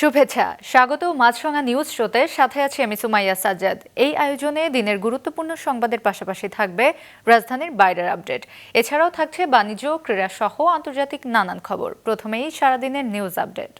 শুভেচ্ছা, স্বাগত মাছরাঙা নিউজ শোতে। সাথে আছি আমি সুমাইয়া সাজ্জাদ। এই আয়োজনে দিনের গুরুত্বপূর্ণ সংবাদের পাশাপাশি থাকবে রাজধানীর বাইরের আপডেট। এছাড়াও থাকছে বাণিজ্য, ক্রীড়া সহ আন্তর্জাতিক নানান খবর। প্রথমেই সারাদিনের নিউজ আপডেট।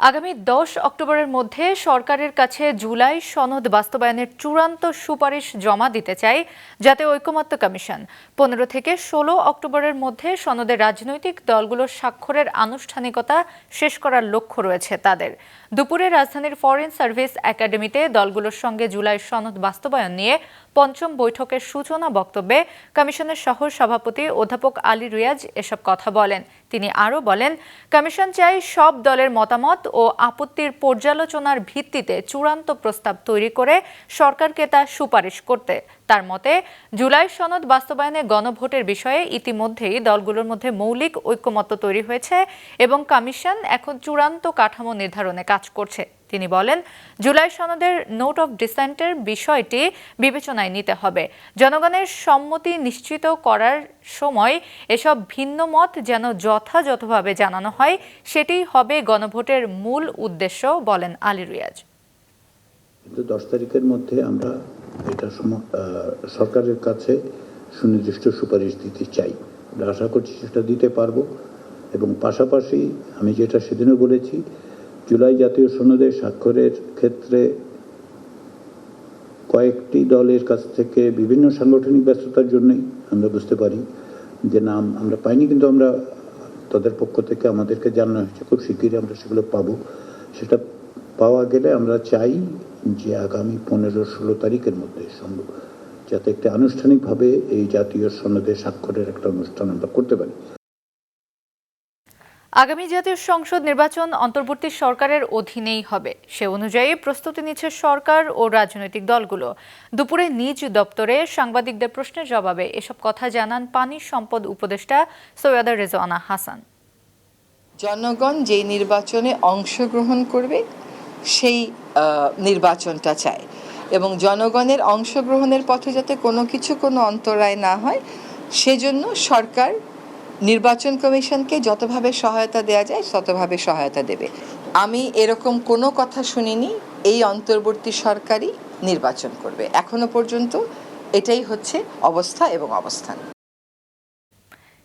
আগামী 10 অক্টোবরের মধ্যে সরকারের কাছে জুলাই সনদ বাস্তবায়নের চূড়ান্ত সুপারিশ জমা দিতে চাই জাতীয় ঐকমত্য কমিশন। 15 থেকে 16 অক্টোবরের মধ্যে সনদের রাজনৈতিক দলগুলোর স্বাক্ষরের আনুষ্ঠানিকতা শেষ করার লক্ষ্য রয়েছে তাদের। দুপুরে রাজধানীর ফরেন সার্ভিস একাডেমিতে দলগুলোর সঙ্গে জুলাই সনদ বাস্তবায়ন নিয়ে পঞ্চম বৈঠকের সূচনা বক্তব্যে কমিশনের সহ সভাপতি অধ্যাপক আলী রিয়াজ এসব কথা বলেন। তিনি আরও বলেন, কমিশন চাই সব দলের মতামত ও আপত্তির পর্যালোচনার ভিত্তিতে চূড়ান্ত প্রস্তাব তৈরি করে সরকারকে তা সুপারিশ করতে। তার মতে, জুলাই সনদ বাস্তবায়নে গণভোটের বিষয়ে ইতিমধ্যেই দলগুলোর মধ্যে মৌলিক ঐকমত্য তৈরি হয়েছে এবং কমিশন এখন চূড়ান্ত কাঠামো নির্ধারণে কাজ করছে। তিনি বলেন, জুলাই সনদের নোট অফ ডিসেন্টের বিষয়টি বিবেচনায় নিতে হবে। জনগণের সম্মতি নিশ্চিত করার সময় এসব ভিন্ন মত যেন যথাযথভাবে জানানো হয়, সেটিই হবে গণভোটের মূল উদ্দেশ্য, বলেন আলী রিয়াজ। 10 তারিখের মধ্যে আমরা এটা সরকারের কাছে সুনির্দিষ্ট সুপারিশ দিতে চাই। আমরা আশা করছি সেটা দিতে পারবো। এবং পাশাপাশি আমি যেটা সেদিনও বলেছি, জুলাই জাতীয় সনদে স্বাক্ষরের ক্ষেত্রে কয়েকটি দলের কাছ থেকে বিভিন্ন সাংগঠনিক ব্যস্ততার জন্যই আমরা বুঝতে পারি যে নাম আমরা পাইনি, কিন্তু আমরা তাদের পক্ষ থেকে আমাদেরকে জানানো হয়েছে খুব শিগগিরই আমরা সেগুলো পাবো। সেটা পাওয়া গেলে আমরা চাই যে আগামী 15-16 তারিখের মধ্যে সম্ভব যাতে একটা আনুষ্ঠানিকভাবে এই জাতীয় সনদে স্বাক্ষরের একটা অনুষ্ঠান আমরা করতে পারি। আগামী জাতীয় সংসদ নির্বাচন অন্তর্বর্তী সরকারের অধীনেই হবে, সে অনুযায়ী প্রস্তুতি নিচ্ছে সরকার ও রাজনৈতিক দলগুলো। দুপুরে নিজ দপ্তরে সাংবাদিকদের প্রশ্নের জবাবে এসব কথা জানান পানি সম্পদ উপদেষ্টা সৈয়দা রেজওয়ানা হাসান। জনগণ যেই নির্বাচনে অংশগ্রহণ করবে সেই নির্বাচনটা চায় এবং জনগণের অংশগ্রহণের পথে যাতে কোনো অন্তরায় না হয় সেজন্য সরকার নির্বাচন কমিশনকে যতভাবে সহায়তা দেওয়া যায় ততভাবে সহায়তা দেবে। আমি এরকম কোনো কথা শুনিনি এই অন্তর্বর্তী সরকারই নির্বাচন করবে। এখনো পর্যন্ত এটাই হচ্ছে অবস্থা এবং অবস্থান।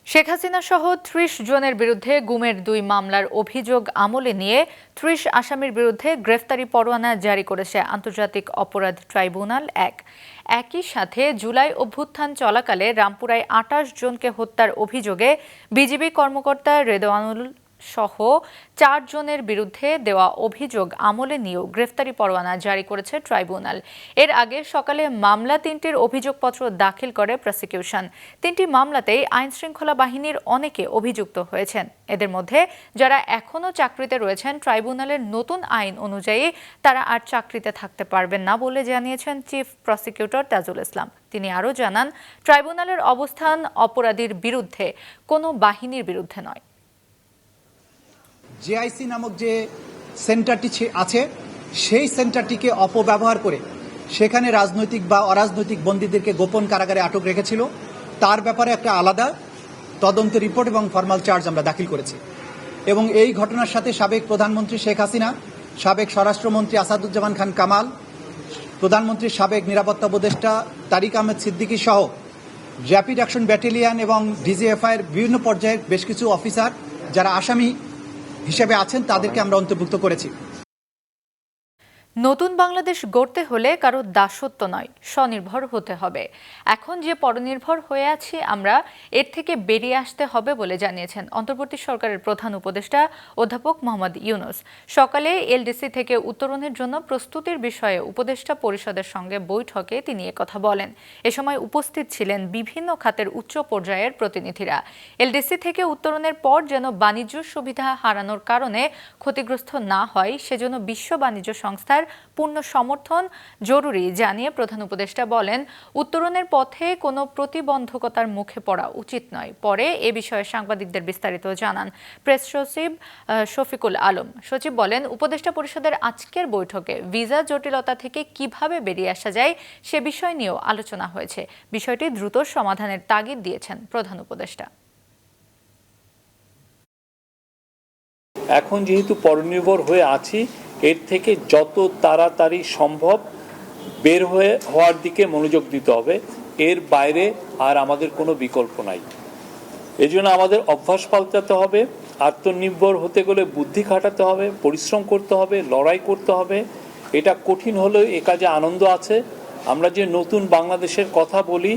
শেখ হাসিনা সহ 30 জনের বিরুদ্ধে গুমের 2 মামলার অভিযোগ আমলে নিয়ে 30 আসামির বিরুদ্ধে গ্রেফতারি পরোয়ানা জারি করেছে আন্তর্জাতিক অপরাধ ট্রাইব্যুনাল 1। একই সাথে জুলাই অভ্যুত্থান চলাকালে রামপুরায় 28 জনকে হত্যার অভিযোগে বিজিবি কর্মকর্তা রেদওয়ানুল সহ 4 জনের বিরুদ্ধে দেওয়া অভিযোগ আমলে নিয়েও গ্রেফতারি পরোয়ানা জারি করেছে ট্রাইব্যুনাল। এর আগে সকালে মামলা 3টির অভিযোগপত্র দাখিল করে প্রসিকিউশন। 3টি মামলাতেই আইনশৃঙ্খলা বাহিনীর অনেকে অভিযুক্ত হয়েছেন। এদের মধ্যে যারা এখনও চাকরিতে রয়েছেন, ট্রাইব্যুনালের নতুন আইন অনুযায়ী তারা আর চাকরিতে থাকতে পারবেন না বলে জানিয়েছেন চিফ প্রসিকিউটর তাজুল ইসলাম। তিনি আরও জানান, ট্রাইব্যুনালের অবস্থান অপরাধীর বিরুদ্ধে, কোনো বাহিনীর বিরুদ্ধে নয়। জেআইসি নামক যে সেন্টারটি আছে সেই সেন্টারটিকে অপব্যবহার করে সেখানে রাজনৈতিক বা অরাজনৈতিক বন্দীদেরকে গোপন কারাগারে আটক রেখেছিল। তার ব্যাপারে একটা আলাদা তদন্ত রিপোর্ট এবং ফরমাল চার্জ আমরা দাখিল করেছি এবং এই ঘটনার সাথে সাবেক প্রধানমন্ত্রী শেখ হাসিনা, সাবেক স্বরাষ্ট্রমন্ত্রী আসাদুজ্জামান খান কামাল, প্রধানমন্ত্রীর সাবেক নিরাপত্তা উপদেষ্টা তারিক আহমেদ সিদ্দিকী সহ র্যাপিড অ্যাকশন ব্যাটালিয়ন এবং ডিজিএফআইয়ের বিভিন্ন পর্যায়ের বেশ কিছু অফিসার যারা আসামি হিসেবে আছেন তাদেরকে আমরা অন্তর্ভুক্ত করেছি। নতুন বাংলাদেশ গড়তে হলে কারো দাসত্ব নয়, স্বনির্ভর হতে হবে। এখন যে পরনির্ভর হয়ে আছি আমরা, এর থেকে বেরিয়ে আসতে হবে বলে জানিয়েছেন অন্তর্বর্তী সরকারের প্রধান উপদেষ্টা অধ্যাপক মোহাম্মদ ইউনূস। সকালে এলডিসি থেকে উত্তরণের জন্য প্রস্তুতির বিষয়ে উপদেষ্টা পরিষদের সঙ্গে বৈঠকে তিনি একথা বলেন। এ সময় উপস্থিত ছিলেন বিভিন্ন খাতের উচ্চ পর্যায়ের প্রতিনিধিরা। এলডিসি থেকে উত্তরণের পর যেন বাণিজ্য সুবিধা হারানোর কারণে ক্ষতিগ্রস্ত না হয়, সেজন্য বিশ্ব বাণিজ্য সংস্থার পূর্ণ সমর্থন জরুরি জানিয়ে প্রধান উপদেষ্টা বলেন, উত্তরণের পথে কোনো প্রতিবন্ধকতার মুখে পড়া উচিত নয়। পরে এ বিষয়ে সাংবাদিকদের বিস্তারিত জানান প্রেস সচিব শফিকুল আলম। সচিব বলেন, উপদেষ্টা পরিষদের আজকের বৈঠকে ভিসা জটিলতা থেকে কিভাবে বেরিয়ে আসা যায় সে বিষয় নিয়েও আলোচনা হয়েছে। বিষয়টি দ্রুত সমাধানের তাগিদ দিয়েছেন প্রধান উপদেষ্টা। এখন যেহেতু পরনির্ভর হয়ে আছি, এর থেকে যত তাড়াতাড়ি সম্ভব বের হওয়ার দিকে মনোযোগ দিতে হবে। এর বাইরে আর আমাদের কোনো বিকল্প নাই। এই জন্য আমাদের অভ্যাস পাল্টাতে হবে। আত্মনির্ভর হতে গেলে বুদ্ধি খাটাতে হবে, পরিশ্রম করতে হবে, লড়াই করতে হবে। এটা কঠিন হলেও এ কাজে আনন্দ আছে। আমরা যে নতুন বাংলাদেশের কথা বলি,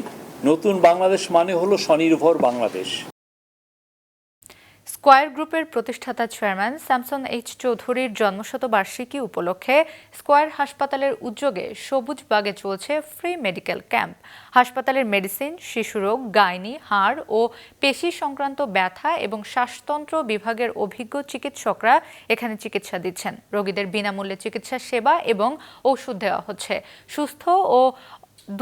নতুন বাংলাদেশ মানে হলো স্বনির্ভর বাংলাদেশ। স্কয়ার গ্রুপের প্রতিষ্ঠাতা চেয়ারম্যান স্যামসন এইচ চৌধুরীর জন্মশতবার্ষিকী উপলক্ষে স্কয়ার হাসপাতালের উদ্যোগে সবুজবাগে চলছে ফ্রি মেডিকেল ক্যাম্প। হাসপাতালের মেডিসিন, শিশুরোগ, গাইনি, হাড় ও পেশি সংক্রান্ত ব্যথা এবং শ্বাসতন্ত্র বিভাগের অভিজ্ঞ চিকিৎসকরা এখানে চিকিৎসা দিচ্ছেন। রোগীদের বিনামূল্যে চিকিৎসা সেবা এবং ওষুধ দেওয়া হচ্ছে।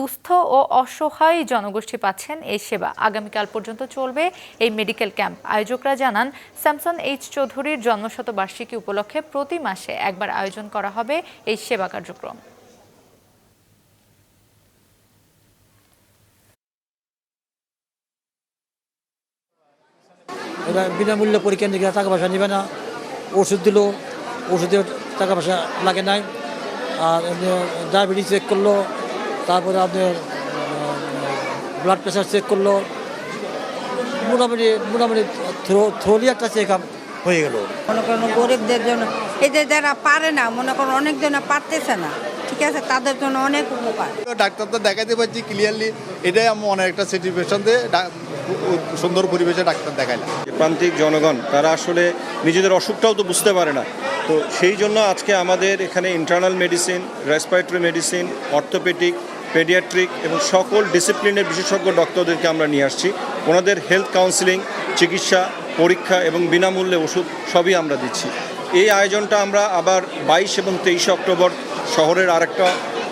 দুস্থ ও অসহায় জনগোষ্ঠী পাচ্ছেন এই সেবা। আগামীকাল পর্যন্ত চলবে এই মেডিকেল ক্যাম্প। আয়োজকরা জানান, স্যামসন এইচ চৌধুরীর জন্মশতবার্ষিকী উপলক্ষে প্রতি মাসে একবার আয়োজন করা হবে এই সেবা কার্যক্রম। বিনামূল্যে পরীক্ষা নিরীক্ষা, টাকা পয়সা নেবে না, ওষুধ দিল, ওষুধের টাকা পয়সা লাগে নাই। আর ডায়াবেটিস চেক করলো, তারপরে আপনার ব্লাড প্রেশার চেক করলো, মোটামুটি থ্রোলি একটা চেক আপ হয়ে গেল। মনে করেন গরিবদের জন্য, এই যে যারা পারে না, মনে করেন অনেকজনে পারতেছে না, ঠিক আছে, তাদের জন্য অনেক উপকার। ডাক্তার তো দেখাতে পারছি ক্লিয়ারলি, এটাই আমি অনেক একটা স্যাটিসফ্যাকশন দিয়ে সুন্দর পরিবেশে ডাক্তার দেখাইলাম। প্রান্তিক জনগণ তারা আসলে নিজেদের অসুখটাও তো বুঝতে পারে না, তো সেই জন্য আজকে আমাদের এখানে internal medicine, respiratory medicine, orthopaedic, paediatric এবং সকল ডিসিপ্লিনের বিশেষজ্ঞ ডক্টরদেরকে আমরা নিয়ে আসছি। ওনাদের হেলথ কাউন্সিলিং, চিকিৎসা, পরীক্ষা এবং বিনামূল্যে ওষুধ সবই আমরা দিচ্ছি। এই আয়োজনটা আমরা আবার 22 এবং 23 অক্টোবর শহরের আরেকটা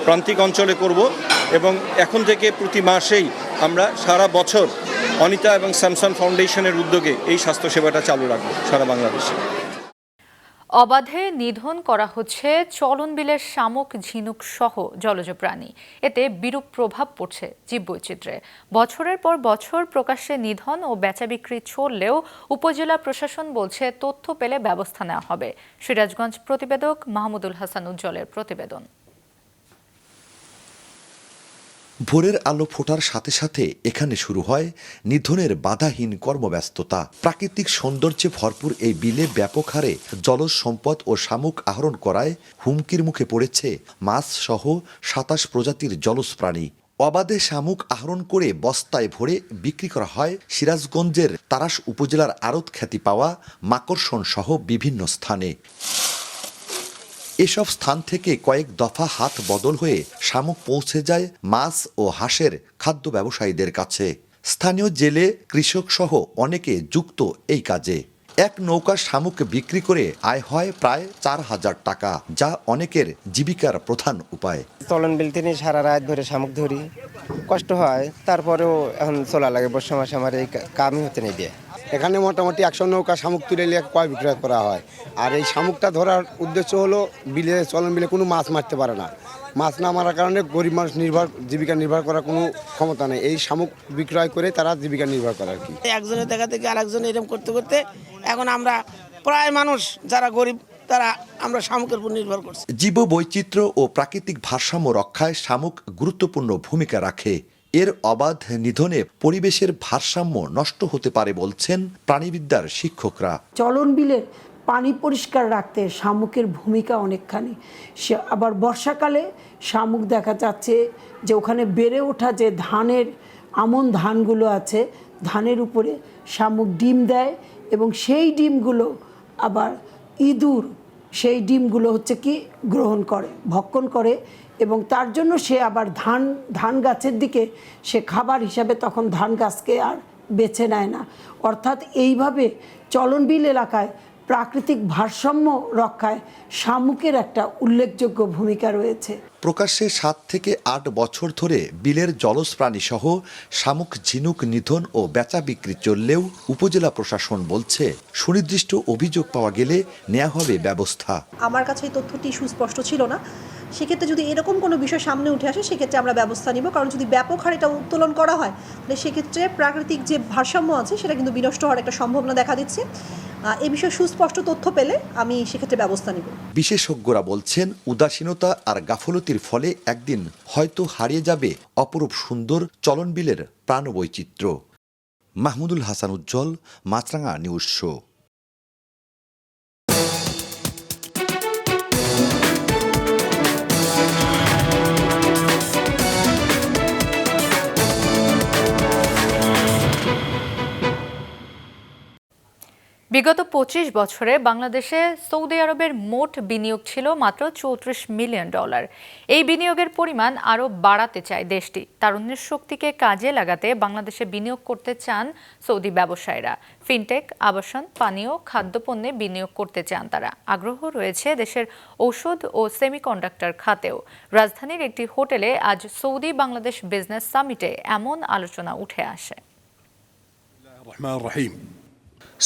প্রান্তিক অঞ্চলে করব এবং এখন থেকে প্রতি মাসেই আমরা সারা বছর অনিতা এবং স্যামসন ফাউন্ডেশনের উদ্যোগে এই স্বাস্থ্যসেবাটা চালু রাখবো সারা বাংলাদেশে। অবাধে নিধন করা হচ্ছে চলনবিলের শামুক, ঝিনুক সহ জলজ প্রাণী। এতে বিরূপ প্রভাব পড়ছে জীববৈচিত্র্যে। বছরের পর বছর প্রকাশ্যে নিধন ও বেচা বিক্রি চললেও উপজেলা প্রশাসন বলছে তথ্য পেলে ব্যবস্থা নেওয়া হবে। সিরাজগঞ্জ প্রতিবেদক মাহমুদুল হাসান উজ্জ্বলের প্রতিবেদন। ভোরের আলো ফোটার সাথে সাথে এখানে শুরু হয় নিধনের বাধাহীন কর্মব্যস্ততা। প্রাকৃতিক সৌন্দর্যে ভরপুর এই বিলে ব্যাপক হারে জলজ সম্পদ ও শামুক আহরণ করায় হুমকির মুখে পড়েছে মাছ সহ 27 প্রজাতির জলজ প্রাণী। অবাধে শামুক আহরণ করে বস্তায় ভরে বিক্রি করা হয় সিরাজগঞ্জের তারাস উপজেলার আড়ত খ্যাতি পাওয়া মাকড়সন সহ বিভিন্ন স্থানে। এসব স্থান থেকে কয়েক দফা হাত বদল হয়ে শামুক পৌঁছে যায় মাছ ও হাঁসের খাদ্য ব্যবসায়ীদের কাছে। স্থানীয় জেলে, কৃষক সহ অনেকে যুক্ত এই কাজে। এক নৌকা শামুক বিক্রি করে আয় হয় প্রায় 4000 টাকা, যা অনেকের জীবিকার প্রধান উপায়। চলন বিল থেকে সারা রাত ধরে শামুক ধরি, কষ্ট হয়, তারপরেও এখন চলা লাগে। বর্ষা মাসে আমার এই কামই হতে নেই দিয়ে। এখানে মোটামুটি 100 নৌকা শামুক তুলে নিয়ে ক্রয় বিক্রয় করা হয়। আর এই শামুকটা ধরার উদ্দেশ্য হলো বিলে, চলন বিলে কোনো মাছ মারতে পারে না। মাছ না মারার কারণে গরিব মানুষ জীবিকা নির্ভর করার কোনো ক্ষমতা নেই। এই শামুক বিক্রয় করে তারা জীবিকা নির্ভর করে আর কি। একজনের দেখা থেকে আরেকজন এরকম করতে করতে এখন আমরা প্রায় মানুষ যারা গরিব তারা আমরা শামুকের উপর নির্ভর করছি। জীববৈচিত্র্য ও প্রাকৃতিক ভারসাম্য রক্ষায় শামুক গুরুত্বপূর্ণ ভূমিকা রাখে। এর অবাধ নিধনে পরিবেশের ভারসাম্য নষ্ট হতে পারে বলছেন প্রাণীবিদ্যার শিক্ষকরা। চলন বিলের পানি পরিষ্কার রাখতে শামুকের ভূমিকা অনেকখানি। আবার বর্ষাকালে শামুক দেখা যাচ্ছে যে ওখানে বেড়ে ওঠা যে আমন ধানগুলো আছে, ধানের উপরে শামুক ডিম দেয় এবং সেই ডিমগুলো আবার ইঁদুর সেই ডিমগুলো হচ্ছে কি গ্রহণ করে, ভক্ষণ করে এবং তার জন্য সে আবার ধান গাছের দিকে সে খাবার হিসাবে তখন ধান গাছকে আর বেছে নেয় না। অর্থাৎ এইভাবে চলনবিল এলাকায় প্রাকৃতিক ভারসাম্য রক্ষায় শামুকের একটা উল্লেখযোগ্য ভূমিকা রয়েছে। প্রকাশ্যে 7 থেকে 8 বছর ধরে বিলের জলজ প্রাণী সহ শামুক, ঝিনুক নিধন ও বেচা বিক্রি চললেও উপজেলা প্রশাসন বলছে সুনির্দিষ্ট অভিযোগ পাওয়া গেলে নেওয়া হবে ব্যবস্থা। আমার কাছে এই তথ্যটি সুস্পষ্ট ছিল না। সেক্ষেত্রে যদি এরকম কোনো বিষয় সামনে উঠে আসে সেক্ষেত্রে আমরা ব্যবস্থা নিব, কারণ যদি ব্যাপক হারে এটা উত্তোলন করা হয় তাহলে সেক্ষেত্রে প্রাকৃতিক যে ভারসাম্য আছে সেটা কিন্তু বিনষ্ট হওয়ার একটা সম্ভাবনা দেখা দিচ্ছে। এ বিষয়ে সুস্পষ্ট তথ্য পেলে আমি সেক্ষেত্রে ব্যবস্থা নিব। বিশেষজ্ঞরা বলছেন, উদাসীনতা আর গাফলতির ফলে একদিন হয়তো হারিয়ে যাবে অপরূপ সুন্দর চলনবিলের প্রাণবৈচিত্র্য। মাহমুদুল হাসান উজ্জ্বল, মাছরাঙা নিউজ শো। বিগত ২৫ বছরে বাংলাদেশে সৌদি আরবের মোট বিনিয়োগ ছিল মাত্র $34 মিলিয়ন। এই বিনিয়োগের পরিমাণ আরও বাড়াতে চায় দেশটি। তারুণ্যের শক্তিকে কাজে লাগাতে বাংলাদেশে বিনিয়োগ করতে চান সৌদি ব্যবসায়ীরা। ফিনটেক, আবাসন, পানীয়, খাদ্যপণ্যে বিনিয়োগ করতে চান তারা। আগ্রহ রয়েছে দেশের ঔষধ ও সেমিকন্ডাক্টর খাতেও। রাজধানীর একটি হোটেলে আজ সৌদি বাংলাদেশ বিজনেস সামিটে এমন আলোচনা উঠে আসে।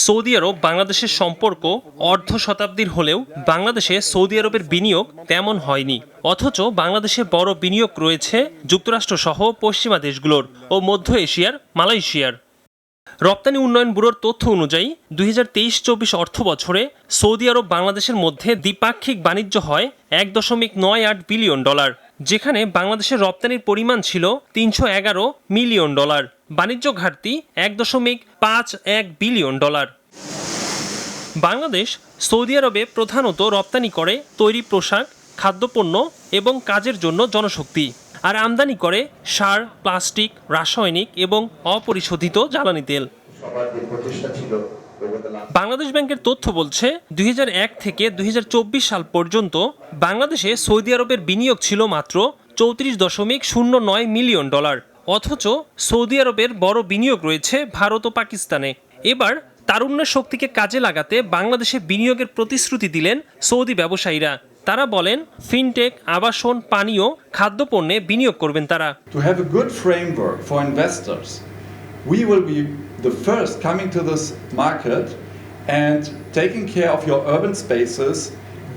সৌদি আরব বাংলাদেশের সম্পর্ক অর্ধ শতাব্দীর হলেও বাংলাদেশে সৌদি আরবের বিনিয়োগ তেমন হয়নি। অথচ বাংলাদেশে বড় বিনিয়োগ রয়েছে যুক্তরাষ্ট্র সহ পশ্চিমা দেশগুলোর ও মধ্য এশিয়ার, মালয়েশিয়ার। রপ্তানি উন্নয়ন ব্যুরোর তথ্য অনুযায়ী 2023-24 অর্থ বছরে সৌদি আরব বাংলাদেশের মধ্যে দ্বিপাক্ষিক বাণিজ্য হয় $1.98 বিলিয়ন, যেখানে বাংলাদেশের রপ্তানির পরিমাণ ছিল $311 মিলিয়ন। বাণিজ্য ঘাটতি $1.51 বিলিয়ন। বাংলাদেশ সৌদি আরবে প্রধানত রপ্তানি করে তৈরি পোশাক, খাদ্যপণ্য এবং কাজের জন্য জনশক্তি, আর আমদানি করে সার, প্লাস্টিক, রাসায়নিক এবং অপরিশোধিত জ্বালানি তেল। বাংলাদেশ ব্যাংকের তথ্য বলছে 2001 থেকে 2024 সাল পর্যন্ত বাংলাদেশে সৌদি আরবের বিনিয়োগ ছিল মাত্র $34.09 মিলিয়ন। অথচ সৌদি আরবের বড় বিনিয়োগ রয়েছে ভারত ও পাকিস্তানে। এবার তারুণ্যের শক্তিকে কাজে লাগাতে বাংলাদেশে বিনিয়োগের প্রতিশ্রুতি দিলেন সৌদি ব্যবসায়ীরা। তারা বলেন, ফিনটেক, আবাসন, পানীয়, খাদ্যপণ্যে বিনিয়োগ করবেন তারা। To have a good framework for investors, we will be the first coming to this market and taking care of your urban spaces,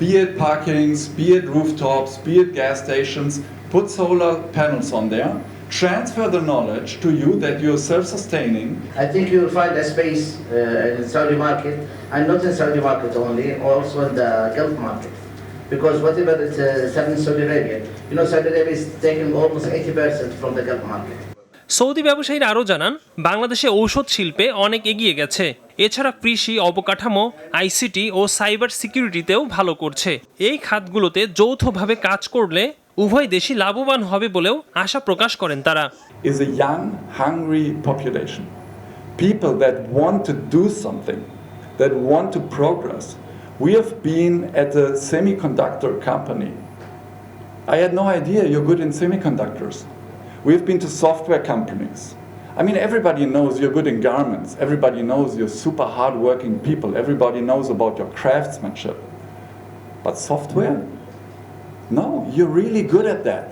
be it parkings, be it rooftops, be it gas stations, put solar panels on there, transfer the knowledge to you that you're self-sustaining. I think you will find a space in the Saudi market, and not in Saudi market only, also in the Gulf market. Because whatever is selling in Saudi Arabia, you know, Saudi Arabia is taking almost 80% from the Gulf market. Saudi ব্যবসায়ীরা আরও জানান, বাংলাদেশে ঔষধ শিল্পে অনেক এগিয়ে গেছে। এছাড়া কৃষি, অবকাঠামো, আইসিটি ও সাইবার সিকিউরিটিতেও ভালো করছে। এই খাতগুলোতে যৌথভাবে কাজ করলে উভয় দেশই লাভবান হবে বলেও আশা প্রকাশ করেন তারা। Is a young, hungry population. People that want to do something, that want to progress. We have been at a semiconductor company. I had no idea you're good in semiconductors. We've been to software companies. I mean, everybody knows you're good in garments. Everybody knows you're super hardworking people. Everybody knows about your craftsmanship. But software? No, you're really good at that.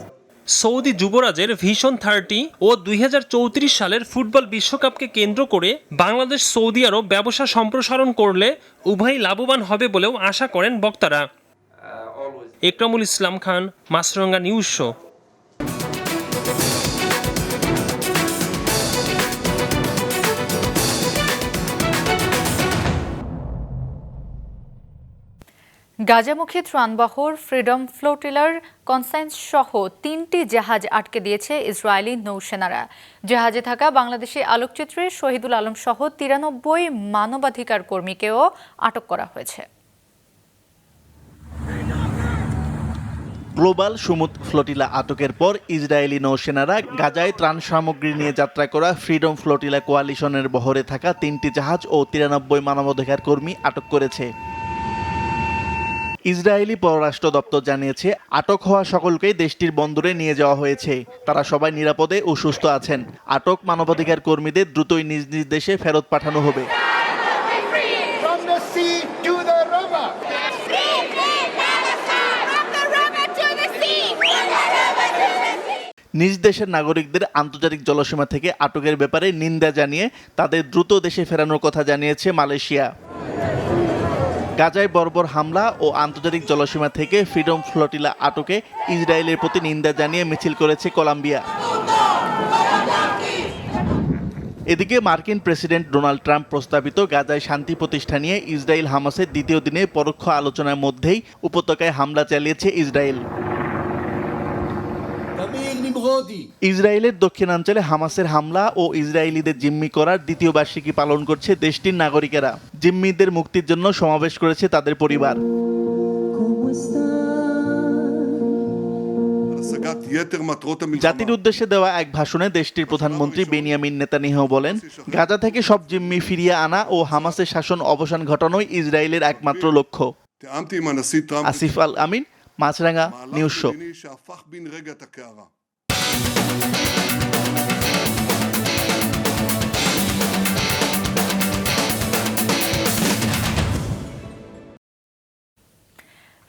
Saudi যুবরাজের vision 30 ও 2034 সালের football বিশ্বকাপকে কেন্দ্র করে Bangladesh Saudi আরব ব্যবসা সম্প্রসারণ করলে উভয়ই লাভবান হবে বলেও আশা করেন বক্তারা। একরামুল ইসলাম খান, মাছরাঙা নিউজ শো। গাজামুখী ত্রাণবাহর ফ্রিডম ফ্লোটিলার কনসাইন্স সহ 3টি জাহাজ আটকে দিয়েছে ইসরায়েলি নৌসেনারা। জাহাজে থাকা বাংলাদেশি আলোকচিত্রী শহীদুল আলম সহ 93 মানবাধিকার কর্মীকেও আটক করা হয়েছে। গ্লোবাল সমুদ্র ফ্লোটিলা আটকের পর ইসরায়েলি নৌসেনারা গাজায় ত্রাণ সামগ্রী নিয়ে যাত্রা করা ফ্রিডম ফ্লোটিলা কোয়ালিশনের বহরে থাকা 3টি জাহাজ ও 93 মানবাধিকার কর্মী আটক করেছে। ইসরায়েলি পররাষ্ট্র দপ্তর জানিয়েছে, আটক হওয়া সকলকেই দেশটির বন্দরে নিয়ে যাওয়া হয়েছে। তারা সবাই নিরাপদে ও সুস্থ আছেন। আটক মানবাধিকার কর্মীদের দ্রুতই নিজ নিজ দেশে ফেরত পাঠানো হবে। নিজ দেশের নাগরিকদের আন্তর্জাতিক জলসীমা থেকে আটকের ব্যাপারে নিন্দা জানিয়ে তাদের দ্রুত দেশে ফেরানোর কথা জানিয়েছে মালয়েশিয়া। গাজায় বর্বর হামলা ও আন্তর্জাতিক জলসীমা থেকে ফ্রিডম ফ্লোটিলা আটকে ইসরায়েলের প্রতি নিন্দা জানিয়ে মিছিল করেছে কলম্বিয়া। এদিকে মার্কিন প্রেসিডেন্ট ডোনাল্ড ট্রাম্প প্রস্তাবিত গাজায় শান্তি প্রতিষ্ঠা নিয়ে ইসরায়েল হামাসের দ্বিতীয় দিনে পরোক্ষ আলোচনার মধ্যেই উপত্যকায় হামলা চালিয়েছে ইসরায়েল। ইসরায়েলের দক্ষিণাঞ্চলে হামাসের হামলা ও ইসরায়েলিদের জিম্মি করার দ্বিতীয় বার্ষিকী পালন করছে দেশটির নাগরিকেরা। জিম্মিদের মুক্তির জন্য সমাবেশ করেছে তাদের পরিবার। জাতির উদ্দেশ্যে দেওয়া এক ভাষণে দেশটির প্রধানমন্ত্রী বেনিয়ামিন নেতানিয়াহু বলেন, গাজা থেকে সব জিম্মি ফিরিয়ে আনা ও হামাসের শাসন অবসান ঘটানোই ইসরায়েলের একমাত্র লক্ষ্য। আসিফ আল আমিন, মাছরাঙা নিউজ শো।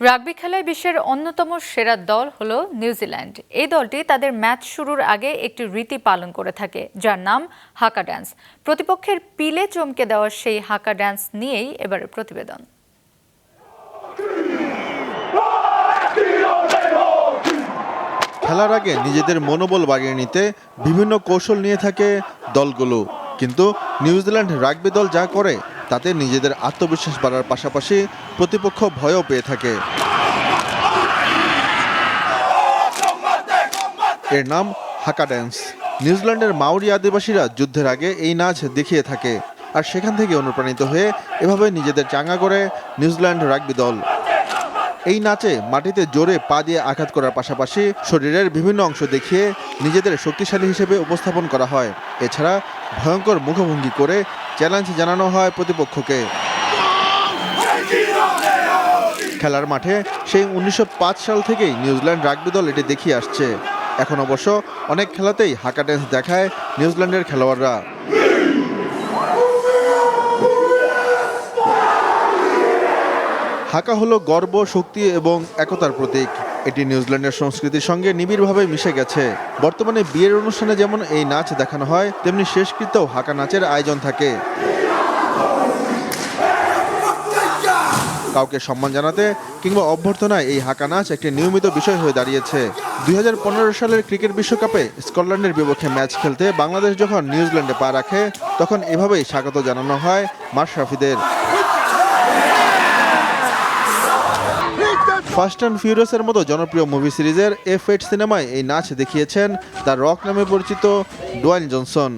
রাগবি খেলায় বিশ্বের অন্যতম সেরা দল হলো নিউজিল্যান্ড। এই দলটি তাদের ম্যাচ শুরুর আগে একটি রীতি পালন করে থাকে, যার নাম হাকা ড্যান্স। প্রতিপক্ষের পিলে চমকে দেওয়া সেই হাকা ড্যান্স নিয়েই এবারের প্রতিবেদন। খেলার আগে নিজেদের মনোবল বাড়িয়ে নিতে বিভিন্ন কৌশল নিয়ে থাকে দলগুলো, কিন্তু নিউজিল্যান্ড রাগবি দল যা করে তাতে নিজেদের আত্মবিশ্বাস বাড়ার পাশাপাশি প্রতিপক্ষ ভয়ও পেয়ে থাকে। এর নাম হাকা ড্যান্স। নিউজিল্যান্ডের মাওরি আদিবাসীরা যুদ্ধের আগে এই নাচ দেখিয়ে থাকে, আর সেখান থেকে অনুপ্রাণিত হয়ে এভাবে নিজেদের চাঙ্গা করে নিউজিল্যান্ড রাগবি দল। এই নাচে মাটিতে জোরে পা দিয়ে আঘাত করার পাশাপাশি শরীরের বিভিন্ন অংশ দেখিয়ে নিজেদের শক্তিশালী হিসেবে উপস্থাপন করা হয়। এছাড়া ভয়ঙ্কর মুখভঙ্গি করে চ্যালেঞ্জ জানানো হয় প্রতিপক্ষকে। খেলার মাঠে সেই 1905 সাল থেকেই নিউজিল্যান্ড রাগবি দল এটি দেখিয়ে আসছে। এখন অবশ্য অনেক খেলাতেই হাকা ড্যান্স দেখায় নিউজিল্যান্ডের খেলোয়াড়রা। হাকা হলো গর্ব, শক্তি এবং একতার প্রতীক। এটি নিউজিল্যান্ডের সংস্কৃতির সঙ্গে নিবিড়ভাবে মিশে গেছে। বর্তমানে বিয়ের অনুষ্ঠানে যেমন এই নাচ দেখানো হয়, তেমনি শেষকৃত্যেও হাকা নাচের আয়োজন থাকে। কাউকে সম্মান জানাতে কিংবা অভ্যর্থনায় এই হাকা নাচ একটি নিয়মিত বিষয় হয়ে দাঁড়িয়েছে। 2015 সালের ক্রিকেট বিশ্বকাপে স্কটল্যান্ডের বিপক্ষে ম্যাচ খেলতে বাংলাদেশ যখন নিউজিল্যান্ডে পা রাখে, তখন এভাবেই স্বাগত জানানো হয় মাশরাফিদের। ফাস্ট অ্যান্ড ফিউরিয়াসের মতো জনপ্রিয় মুভি সিরিজের F8 সিনেমায় এই নাচ দেখিয়েছেন দ্য রক নামে পরিচিত ডোয়াইন জনসন।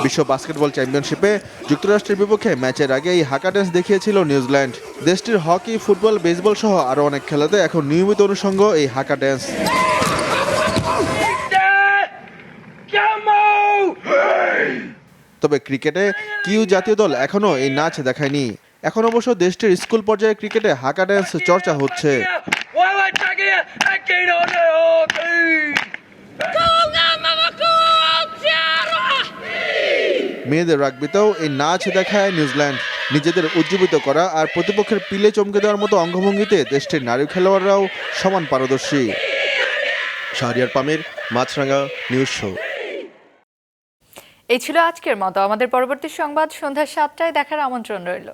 বিশ্ব বাস্কেটবল চ্যাম্পিয়নশিপে যুক্তরাষ্ট্রের বিপক্ষে ম্যাচের আগে এই হাকা ড্যান্স দেখিয়েছিল নিউজিল্যান্ড। দেশটির হকি, ফুটবল, বেসবল সহ আরও অনেক খেলাতে এখন নিয়মিত অনুষঙ্গ এই হাকা ড্যান্স। তবে ক্রিকেটে কিউ জাতীয় দল এখনও এই নাচ দেখায়নি। এখন অবশ্য দেশটির স্কুল পর্যায়ে ক্রিকেটে হাকা ড্যান্স চর্চা হচ্ছে। মেয়েদের রাগবিতেও এই নাচ দেখায় নিউজিল্যান্ড। নিজেদের উজ্জীবিত করা আর প্রতিপক্ষের পিলে চমকে দেওয়ার মতো অঙ্গভঙ্গিতে দেশটির নারী খেলোয়াড়রাও সমান পারদর্শী। শাহরিয়ার পামির, মাছরাঙা নিউজ শো। এই ছিল আজকের মতো। আমাদের পরবর্তী সংবাদ সন্ধ্যা 7টায় দেখার আমন্ত্রণ রইল।